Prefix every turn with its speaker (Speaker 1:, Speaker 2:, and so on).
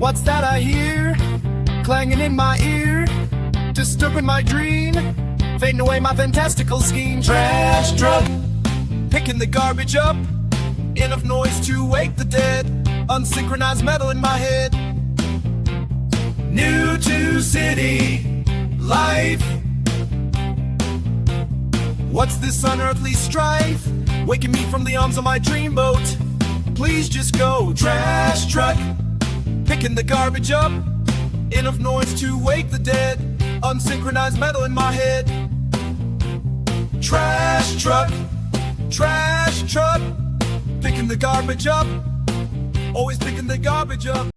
Speaker 1: What's that I hear? Clanging in my ear, disturbing my dream, fading away my fantastical scheme. Trash truck, picking the garbage up, enough noise to wake the dead, unsynchronized metal in my head. New to city life, what's this unearthly strife, waking me from the arms of my dreamboat? Please just go. Trash truck, picking the garbage up, enough noise to wake the dead, unsynchronized metal in my head. Trash truck, picking the garbage up, always picking the garbage up.